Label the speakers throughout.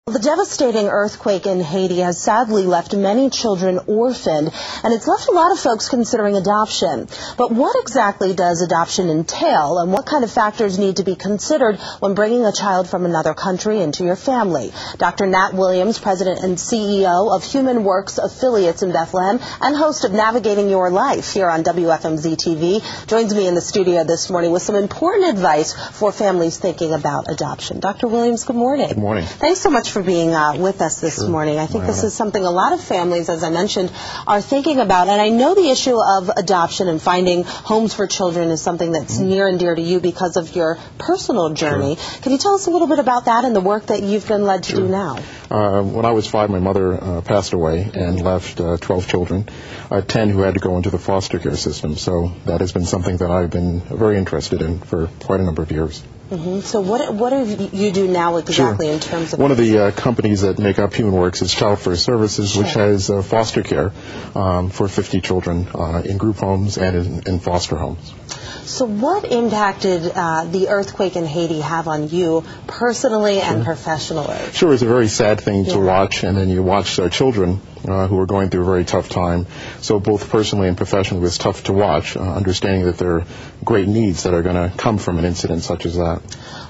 Speaker 1: The devastating earthquake in Haiti has sadly left many children orphaned, and it's left a lot of folks considering adoption. But what exactly does adoption entail, and what kind of factors need to be considered when bringing a child from another country into your family? Dr. Nat Williams, President and CEO of Human Works Affiliates in Bethlehem and host of Navigating Your Life here on WFMZ-TV, joins me in the studio this morning with some important advice for families thinking about adoption. Dr. Williams, good morning.
Speaker 2: Good morning.
Speaker 1: Thanks so much for being with us this morning. I think this is something a lot of families, as I mentioned, are thinking about. And I know the issue of adoption and finding homes for children is something that's near and dear to you because of your personal journey. Can you tell us a little bit about that and the work that you've been led to do now?
Speaker 2: When I was 5, my mother passed away and left 12 children, 10 who had to go into the foster care system. So that has been something that I've been very interested in for quite a number of years.
Speaker 1: So what do you do now exactly in terms of...
Speaker 2: One of the companies that make up Human Works is Child First Services, which has foster care for 50 children in group homes and in foster homes.
Speaker 1: So what impact did the earthquake in Haiti have on you personally and professionally?
Speaker 2: Sure, it's a very sad thing to watch, and then you watch children who are going through a very tough time. So both personally and professionally, it's tough to watch, understanding that there are great needs that are going to come from an incident such as that.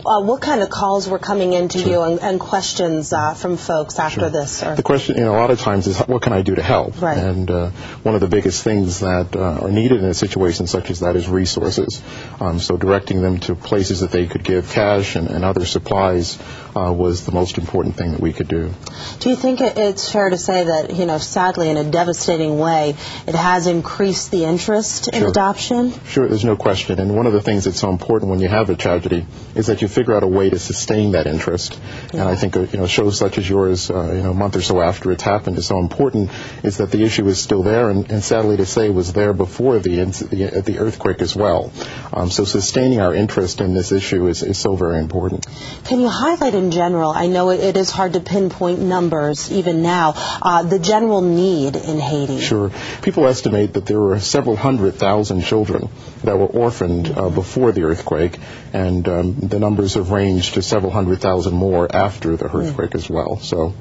Speaker 1: What kind of calls were coming into you and questions from folks after this?
Speaker 2: The question, a lot of times is, what can I do to help?
Speaker 1: Right.
Speaker 2: And one of the biggest things that are needed in a situation such as that is resources. So directing them to places that they could give cash and other supplies was the most important thing that we could do.
Speaker 1: Do you think it's fair to say that, sadly, in a devastating way, it has increased the interest in adoption? Sure,
Speaker 2: there's no question. And one of the things that's so important when you have a tragedy is that you figure out a way to sustain that interest. And I think, shows such as yours, a month or so after it's happened is so important, is that the issue is still there, and sadly to say was there before the earthquake as well. So sustaining our interest in this issue is so very important.
Speaker 1: Can you highlight in general, I know it is hard to pinpoint numbers even now, the general need in Haiti?
Speaker 2: Sure. People estimate that there were several 100,000 children that were orphaned before the earthquake, and the numbers have ranged to several 100,000 more after the earthquake as well. So.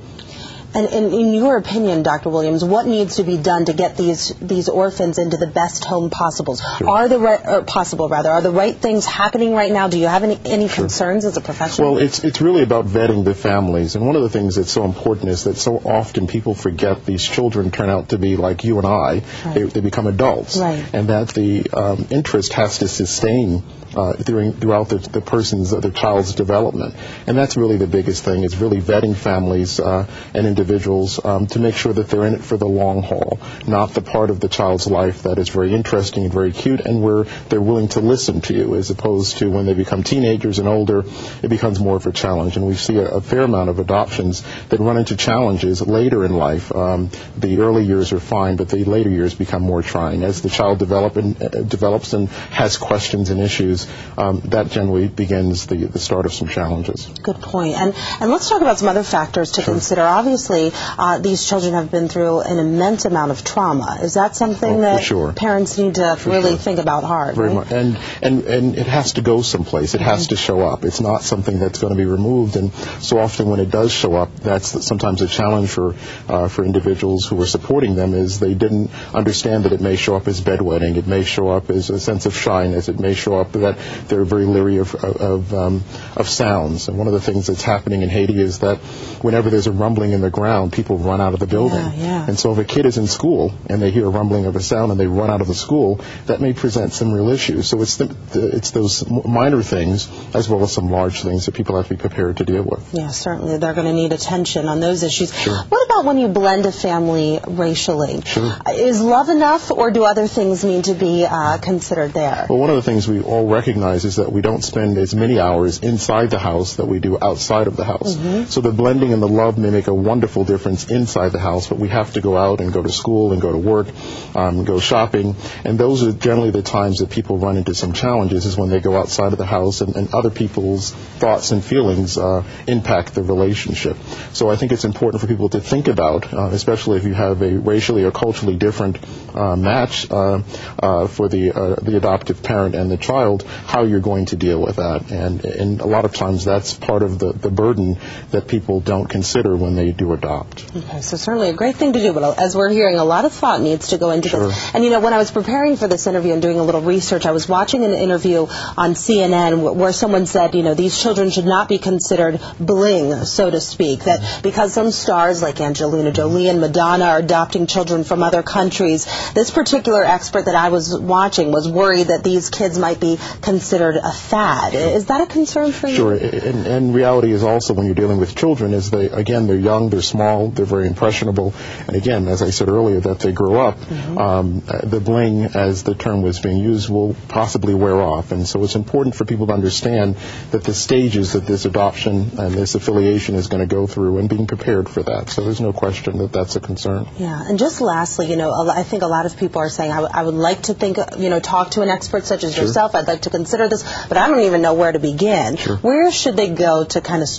Speaker 1: And in your opinion, Dr. Williams, what needs to be done to get these orphans into the best home possible?
Speaker 2: Sure.
Speaker 1: Are the right things happening right now? Do you have any concerns as a professional?
Speaker 2: Well, it's really about vetting the families. And one of the things that's so important is that so often people forget these children turn out to be like you and I. Right. They become adults.
Speaker 1: Right.
Speaker 2: And that the interest has to sustain throughout the child's development. And that's really the biggest thing, is really vetting families and individuals to make sure that they're in it for the long haul, not the part of the child's life that is very interesting and very cute and where they're willing to listen to you, as opposed to when they become teenagers and older, it becomes more of a challenge. And we see a fair amount of adoptions that run into challenges later in life. The early years are fine, but the later years become more trying. As the child develops and has questions and issues, that generally begins the start of some challenges.
Speaker 1: Good point. And let's talk about some other factors to consider. Obviously, these children have been through an immense amount of trauma. Is that something that parents need to really think about hard?
Speaker 2: Very much. And it has to go someplace. It has to show up. It's not something that's going to be removed. And so often when it does show up, that's sometimes a challenge for individuals who are supporting them, is they didn't understand that it may show up as bedwetting. It may show up as a sense of shyness. It may show up that they're very leery of sounds. And one of the things that's happening in Haiti is that whenever there's a rumbling in the ground, people run out of the building. And so if a kid is in school and they hear a rumbling of a sound and they run out of the school, that may present some real issues. So it's those minor things as well as some large things that people have to be prepared to deal with.
Speaker 1: Yeah, certainly. They're going to need attention on those issues.
Speaker 2: Sure.
Speaker 1: What about when you blend a family racially?
Speaker 2: Sure.
Speaker 1: Is love enough, or do other things need to be considered there?
Speaker 2: Well, one of the things we all recognize is that we don't spend as many hours inside the house that we do outside of the house. So the blending and the love may make a wonderful wonderful difference inside the house, but we have to go out and go to school and go to work, go shopping, and those are generally the times that people run into some challenges, is when they go outside of the house and other people's thoughts and feelings impact the relationship. So I think it's important for people to think about, especially if you have a racially or culturally different match for the adoptive parent and the child, how you're going to deal with that. And a lot of times that's part of the burden that people don't consider when they do adopt.
Speaker 1: Okay, so certainly a great thing to do, but as we're hearing, a lot of thought needs to go into this. And when I was preparing for this interview and doing a little research, I was watching an interview on CNN where someone said, these children should not be considered bling, so to speak, that because some stars like Angelina Jolie and Madonna are adopting children from other countries, this particular expert that I was watching was worried that these kids might be considered a fad. Is that a concern for you?
Speaker 2: Sure, and reality is also, when you're dealing with children, is they're young, they're small, they're very impressionable, and again, as I said earlier, that they grow up, the bling, as the term was being used, will possibly wear off, and so it's important for people to understand that the stages that this adoption and this affiliation is going to go through, and being prepared for that. So there's no question that that's a concern.
Speaker 1: Yeah, and just lastly, I think a lot of people are saying, I would like to think, talk to an expert such as yourself. I'd like to consider this, but I don't even know where to begin. Where should they go to kind of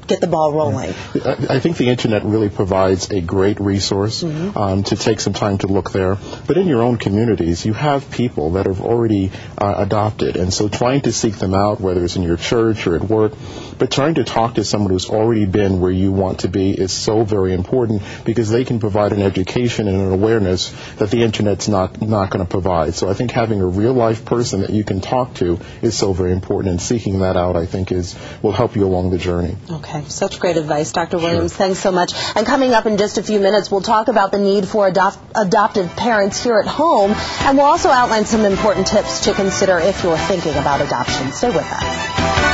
Speaker 1: get the ball rolling?
Speaker 2: I think the internet really provides a great resource to take some time to look there. But in your own communities, you have people that have already adopted, and so trying to seek them out, whether it's in your church or at work, but trying to talk to someone who's already been where you want to be is so very important, because they can provide an education and an awareness that the internet's not going to provide. So I think having a real-life person that you can talk to is so very important, and seeking that out, I think, will help you along the journey. Okay,
Speaker 1: such great advice, Dr. Williams. Thanks so much. And coming up in just a few minutes, we'll talk about the need for adoptive parents here at home, and we'll also outline some important tips to consider if you're thinking about adoption. Stay with us.